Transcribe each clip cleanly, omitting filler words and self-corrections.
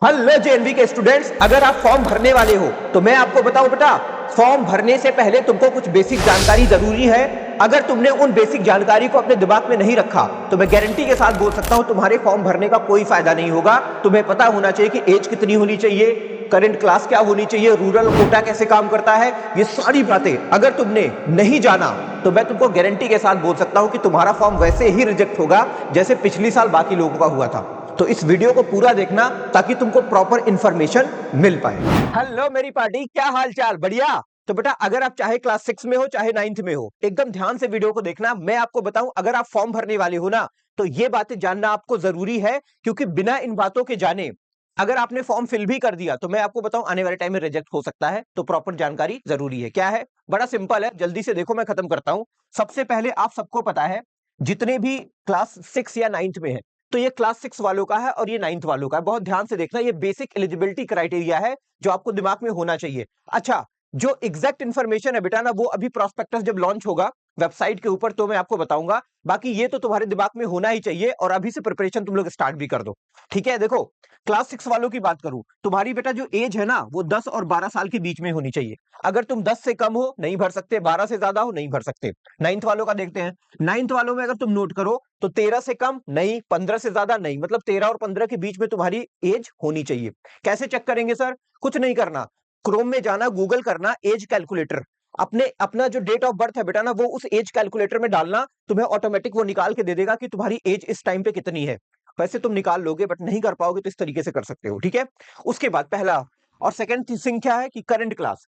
Hello JNV के students, अगर आप फॉर्म भरने वाले हो तो मैं आपको बताऊं बेटा, फॉर्म भरने से पहले तुमको कुछ बेसिक जानकारी जरूरी है। अगर तुमने उन बेसिक जानकारी को अपने दिमाग में नहीं रखा तो मैं गारंटी के साथ बोल सकता हूं तुम्हारे फॉर्म भरने का कोई फायदा नहीं होगा। तुम्हें पता होना चाहिए कि एज कितनी होनी चाहिए, करंट क्लास क्या होनी चाहिए, रूरल कोटा कैसे काम करता है। ये सारी बातें अगर तुमने नहीं जाना तो मैं तुमको गारंटी के साथ बोल सकता हूं कि तुम्हारा फॉर्म वैसे ही रिजेक्ट होगा जैसे पिछली साल बाकी लोगों का हुआ था। तो इस वीडियो को पूरा देखना ताकि तुमको प्रॉपर इंफॉर्मेशन मिल पाए। हेलो मेरी पार्टी, क्या हाल चाल? बढ़िया। तो बेटा, अगर आप चाहे क्लास 6 में हो चाहे 9th में हो, एकदम ध्यान से वीडियो को देखना। मैं आपको बताऊं, अगर आप फॉर्म भरने वाले हो ना तो ये बातें जानना आपको जरूरी है, क्योंकि बिना इन बातों के जाने अगर आपने फॉर्म फिल भी कर दिया तो मैं आपको बताऊं आने वाले टाइम में रिजेक्ट हो सकता है। तो प्रॉपर जानकारी जरूरी है। क्या है? बड़ा सिंपल है, जल्दी से देखो, मैं खत्म करता हूं। सबसे पहले आप सबको पता है, जितने भी क्लास 6 या 9th में है, तो ये क्लास 6 वालों का है और ये 9th वालों का है। बहुत ध्यान से देखना, ये बेसिक एलिजिबिलिटी क्राइटेरिया है जो आपको दिमाग में होना चाहिए। अच्छा, जो एग्जैक्ट इंफॉर्मेशन है बेटा ना, वो अभी प्रोस्पेक्टस जब लॉन्च होगा वेबसाइट के ऊपर तो मैं आपको बताऊंगा। बाकी ये तो तुम्हारे दिमाग में होना ही चाहिए और अभी से प्रिपरेशन तुम लोग स्टार्ट भी कर दो। ठीक है? देखो, क्लास 6 वालों की बात करूं, तुम्हारी बेटा जो एज है ना वो 10 और 12 साल के बीच में होनी चाहिए। अगर तुम 10 से कम हो नहीं भर सकते, 12 से ज्यादा हो नहीं भर सकते। 9th वालों का देखते हैं। 9th वालों में अगर तुम नोट करो तो 13 से कम नहीं, 15 से ज्यादा नहीं, मतलब 13 और 15 के बीच में तुम्हारी एज होनी चाहिए। कैसे चेक करेंगे सर? कुछ नहीं करना, क्रोम में जाना, गूगल करना एज कैलकुलेटर, अपने अपना जो डेट ऑफ बर्थ है बेटा ना वो उस एज कैलकुलेटर में डालना, तुम्हें ऑटोमेटिक वो निकाल के दे देगा कि तुम्हारी एज इस टाइम पे कितनी है। वैसे तुम निकाल लोगे बट नहीं कर पाओगे, तो इस तरीके से कर सकते हो। ठीक है? उसके बाद पहला और सेकंड थिंग क्या है कि करंट क्लास।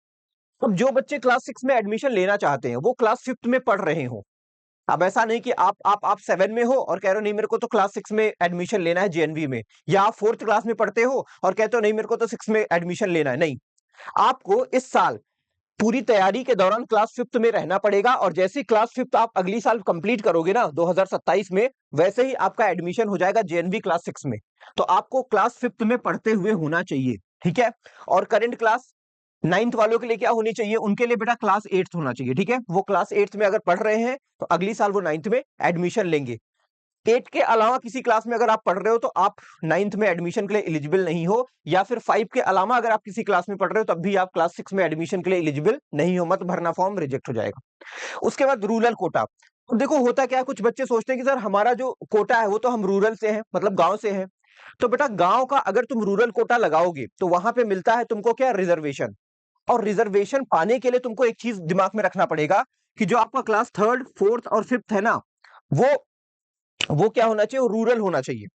अब जो बच्चे क्लास 6 में एडमिशन लेना चाहते हैं वो क्लास 5th में पढ़ रहे हो। अब ऐसा नहीं कि आप 7 में हो और कह रहे हो नहीं मेरे को तो क्लास 6 में एडमिशन लेना है जेएनवी में, या आप 4th क्लास में पढ़ते हो और कहते हो नहीं मेरे को तो 6 में एडमिशन लेना है। नहीं, आपको इस साल पूरी तैयारी के दौरान क्लास 5th में रहना पड़ेगा, और जैसे ही क्लास 5th आप अगली साल कंप्लीट करोगे ना 2027 में, वैसे ही आपका एडमिशन हो जाएगा जेएनवी क्लास 6 में। तो आपको क्लास 5th में पढ़ते हुए होना चाहिए। ठीक है? और करंट क्लास 9th वालों के लिए क्या होनी चाहिए? उनके लिए बेटा क्लास 8th होना चाहिए। ठीक है? वो क्लास 8th में अगर पढ़ रहे हैं तो अगली साल वो 9th में एडमिशन लेंगे। 8 के अलावा किसी क्लास में अगर आप पढ़ रहे हो तो आप 9th में एडमिशन के लिए एलिजिबल नहीं हो, या फिर 5 के अलावा अगर आप किसी क्लास में पढ़ रहे हो तब भी आप क्लास 6 में एडमिशन के लिए एलिजिबल नहीं हो, मत भरना, फॉर्म रिजेक्ट हो जाएगा। उसके बाद रूरल कोटा। अब देखो होता क्या है, कुछ बच्चे सोचते हैं कि सर हमारा जो कोटा है वो तो हम रूरल से हैं, मतलब गांव से हैं। तो बेटा गांव का अगर तुम रूरल कोटा लगाओगे तो वहां पे मिलता है तुमको क्या? रिजर्वेशन। और रिजर्वेशन पाने के लिए तुमको एक चीज दिमाग में रखना पड़ेगा कि जो आपका क्लास 3rd 4th और 5th है ना, वो वो क्या होना चाहिए? वो रूरल होना चाहिए।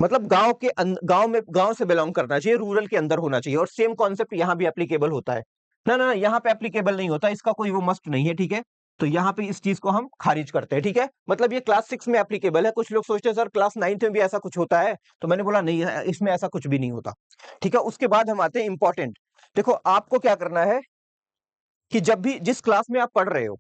मतलब गांव में, गांव से बिलोंग करना चाहिए, रूरल के अंदर होना चाहिए। और सेम कॉन्सेप्ट यहां भी एप्लीकेबल होता है। ना ना ना, यहाँ पे एप्लीकेबल नहीं होता, इसका कोई वो मस्ट नहीं है। ठीक है? तो यहाँ पे इस चीज को हम खारिज करते हैं। ठीक है? मतलब ये क्लास 6 में एप्लीकेबल है। कुछ लोग सोचते हैं सर क्लास 9th में भी ऐसा कुछ होता है, तो मैंने बोला नहीं, इसमें ऐसा कुछ भी नहीं होता। ठीक है? उसके बाद हम आते हैं इंपॉर्टेंट। देखो आपको क्या करना है कि जब भी जिस क्लास में आप पढ़ रहे हो,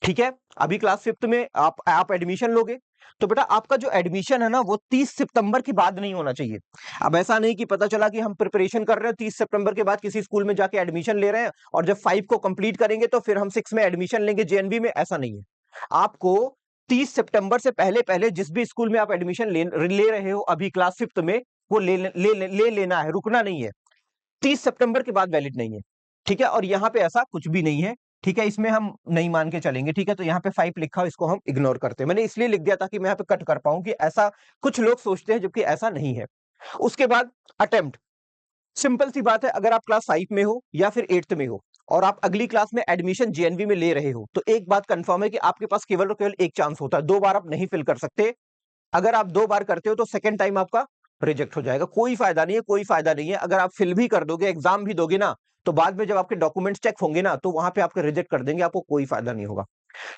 ठीक है, अभी क्लास 5th में आप एडमिशन लोगे, तो बेटा आपका जो एडमिशन है ना वो 30 सितंबर के बाद नहीं होना चाहिए। अब ऐसा नहीं कि पता चला कि हम प्रिपरेशन कर रहे हैं 30 सितंबर के बाद किसी स्कूल में जाके एडमिशन ले रहे हैं और जब 5 को कंप्लीट करेंगे तो फिर हम 6 में एडमिशन लेंगे जेएनवी में, ऐसा नहीं है। आपको 30 सितंबर से पहले पहले जिस भी स्कूल में आप एडमिशन ले रहे हो अभी क्लास 5th में, वो ले लेना है, रुकना नहीं है। 30 सितंबर के बाद वैलिड नहीं है। ठीक है? और यहां पे ऐसा कुछ भी नहीं है। ठीक है? इसमें हम नहीं मान के चलेंगे। ठीक है? तो यहाँ पे 5 लिखा हो, इसको हम इग्नोर करते हैं। मैंने इसलिए लिख दिया ताकि मैं यहाँ पे कट कर पाऊं कि ऐसा कुछ लोग सोचते हैं जबकि ऐसा नहीं है। उसके बाद अटेम्प्ट। सिंपल सी बात है, अगर आप क्लास 5 में हो या फिर 8th में हो और आप अगली क्लास में एडमिशन जेएनवी में ले रहे हो, तो एक बात कंफर्म है कि आपके पास केवल और केवल एक चांस होता है, 2 बार आप नहीं फिल कर सकते। अगर आप 2 बार करते हो तो सेकंड टाइम आपका रिजेक्ट हो जाएगा। कोई फायदा नहीं है, कोई फायदा नहीं है। अगर आप फिल भी कर दोगे, एग्जाम भी दोगे ना, तो बाद में जब आपके डॉक्यूमेंट्स चेक होंगे ना तो वहां पे आपके रिजेक्ट कर देंगे, आपको कोई फायदा नहीं होगा।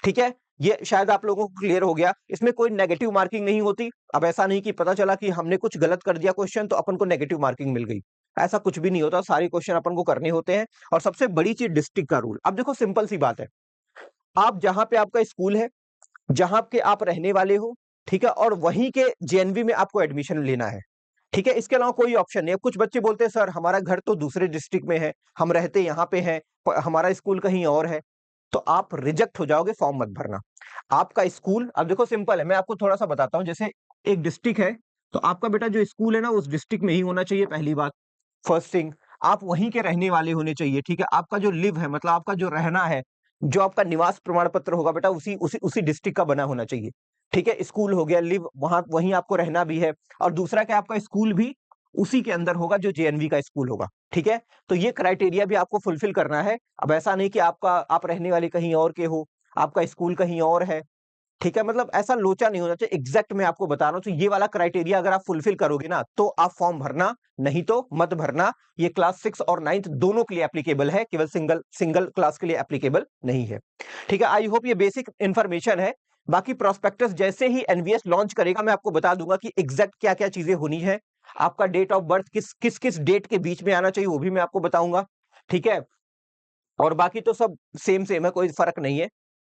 ठीक है? ये शायद आप लोगों को क्लियर हो गया। इसमें कोई नेगेटिव मार्किंग नहीं होती। अब ऐसा नहीं कि पता चला कि हमने कुछ गलत कर दिया क्वेश्चन तो अपन को नेगेटिव मार्किंग मिल गई, ऐसा कुछ भी नहीं होता। सारे क्वेश्चन अपन को करने होते हैं। और सबसे बड़ी चीज डिस्ट्रिक्ट का रूल। अब देखो सिंपल सी बात है, आप जहां पे आपका स्कूल है, जहां के आप रहने वाले हो, ठीक है, और वहीं के जेएनवी में आपको एडमिशन लेना है। ठीक है? इसके अलावा कोई ऑप्शन नहीं है। कुछ बच्चे बोलते हैं सर हमारा घर तो दूसरे डिस्ट्रिक्ट में है, हम रहते यहाँ पे हैं, हमारा स्कूल कहीं और है, तो आप रिजेक्ट हो जाओगे, फॉर्म मत भरना। आपका स्कूल, अब देखो सिंपल है, मैं आपको थोड़ा सा बताता हूं। जैसे एक डिस्ट्रिक्ट है, तो आपका बेटा जो स्कूल है ना उस डिस्ट्रिक्ट में ही होना चाहिए, पहली बात। फर्स्ट थिंग, आप वहीं के रहने वाले होने चाहिए, ठीक है। आपका जो लिव है, मतलब आपका जो रहना है, जो आपका निवास प्रमाण पत्र होगा बेटा, उसी उसी उसी डिस्ट्रिक्ट का बना होना चाहिए, ठीक है। स्कूल हो गया, लिव वहां, वहीं आपको रहना भी है। और दूसरा क्या, आपका स्कूल भी उसी के अंदर होगा जो जेएनवी का स्कूल होगा, ठीक है। तो ये क्राइटेरिया भी आपको फुलफिल करना है। अब ऐसा नहीं कि आप रहने वाले कहीं और के हो, आपका स्कूल कहीं और है, ठीक है। मतलब ऐसा लोचा नहीं होना चाहिए, एग्जैक्ट मैं आपको बता रहा हूं। तो ये वाला क्राइटेरिया अगर आप फुलफिल करोगे ना तो आप फॉर्म भरना, नहीं तो मत भरना। ये क्लास 6 और 9th दोनों के लिए एप्लीकेबल है, केवल सिंगल सिंगल क्लास के लिए एप्लीकेबल नहीं है, ठीक है। आई होप ये बेसिक इंफॉर्मेशन है। बाकी प्रोस्पेक्टस जैसे ही एनवीएस लॉन्च करेगा मैं आपको बता दूंगा कि एग्जैक्ट क्या क्या चीजें होनी है। आपका डेट ऑफ बर्थ किस किस किस डेट के बीच में आना चाहिए वो भी मैं आपको बताऊंगा, ठीक है। और बाकी तो सब सेम सेम है, कोई फर्क नहीं है।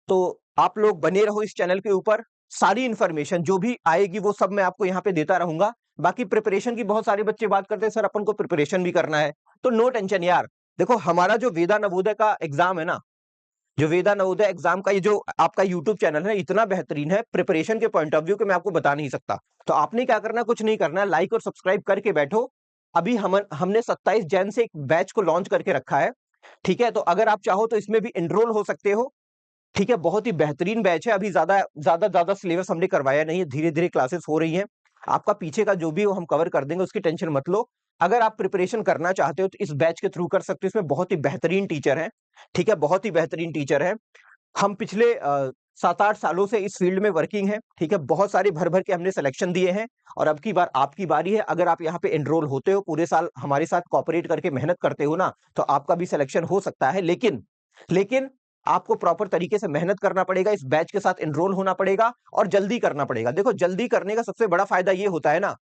तो आप लोग बने रहो इस चैनल के ऊपर, सारी इंफॉर्मेशन जो भी आएगी वो सब मैं आपको यहाँ पे देता रहूंगा। बाकी प्रिपरेशन की बहुत सारे बच्चे बात करते हैं, सर अपन को प्रिपरेशन भी करना है, तो नो टेंशन यार। देखो हमारा जो वेदा नवोदय का एग्जाम है ना, जो वेदा नवोदय एग्जाम का ये जो आपका यूट्यूब चैनल है, इतना बेहतरीन है प्रिपरेशन के पॉइंट ऑफ व्यू के, मैं आपको बता नहीं सकता। तो आपने क्या करना, कुछ नहीं करना है, लाइक और सब्सक्राइब करके बैठो। अभी हमने 27 जैन से एक बैच को लॉन्च करके रखा है, ठीक है। तो अगर आप चाहो तो इसमें भी एनरोल हो सकते हो, ठीक है। बहुत ही बेहतरीन बैच है। अभी ज्यादा ज्यादा ज्यादा सिलेबस हमने करवाया नहीं है, धीरे धीरे क्लासेस हो रही हैं। आपका पीछे का जो भी हो हम कवर कर देंगे, उसकी टेंशन मत लो। अगर आप प्रिपरेशन करना चाहते हो तो इस बैच के थ्रू कर सकते हो, इसमें बहुत ही बेहतरीन टीचर है, ठीक है, बहुत ही बेहतरीन टीचर है। हम पिछले 7-8 सालों से इस फील्ड में वर्किंग है, ठीक है। बहुत सारे भर भर के हमने सिलेक्शन दिए हैं, और अब की बार आपकी बारी है। अगर आप यहाँ पे एनरोल होते हो, पूरे साल हमारे साथ कॉपरेट करके मेहनत करते हो ना, तो आपका भी सिलेक्शन हो सकता है। लेकिन आपको प्रॉपर तरीके से मेहनत करना पड़ेगा, इस बैच के साथ एनरोल होना पड़ेगा, और जल्दी करना पड़ेगा। देखो जल्दी करने का सबसे बड़ा फायदा ये होता है ना,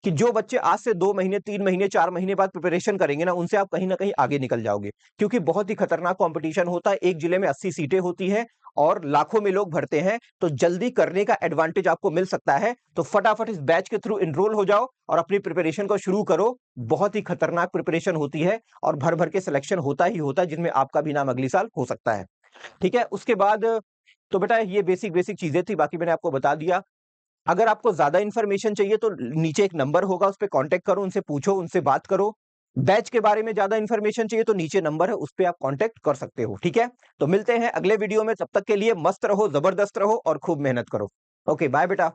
कि जो बच्चे आज से 2 महीने, 3 महीने, 4 महीने बाद प्रिपरेशन करेंगे ना, उनसे आप कहीं ना कहीं आगे निकल जाओगे। क्योंकि बहुत ही खतरनाक कंपटीशन होता है, एक जिले में 80 सीटें होती हैं और लाखों में लोग भरते हैं। तो जल्दी करने का एडवांटेज आपको मिल सकता है। तो फटाफट इस बैच के थ्रू एनरोल हो जाओ और अपनी प्रिपरेशन को शुरू करो। बहुत ही खतरनाक प्रिपरेशन होती है, और भर भर के सिलेक्शन होता ही होता है, जिसमें आपका भी नाम अगली साल हो सकता है, ठीक है। उसके बाद तो बेटा ये बेसिक बेसिक चीजें थी, बाकी मैंने आपको बता दिया। अगर आपको ज्यादा इंफॉर्मेशन चाहिए तो नीचे एक नंबर होगा, उस पर कांटेक्ट करो, उनसे पूछो, उनसे बात करो। बैच के बारे में ज्यादा इंफॉर्मेशन चाहिए तो नीचे नंबर है, उस पर आप कांटेक्ट कर सकते हो, ठीक है। तो मिलते हैं अगले वीडियो में, तब तक के लिए मस्त रहो, जबरदस्त रहो और खूब मेहनत करो। ओके बाय बेटा।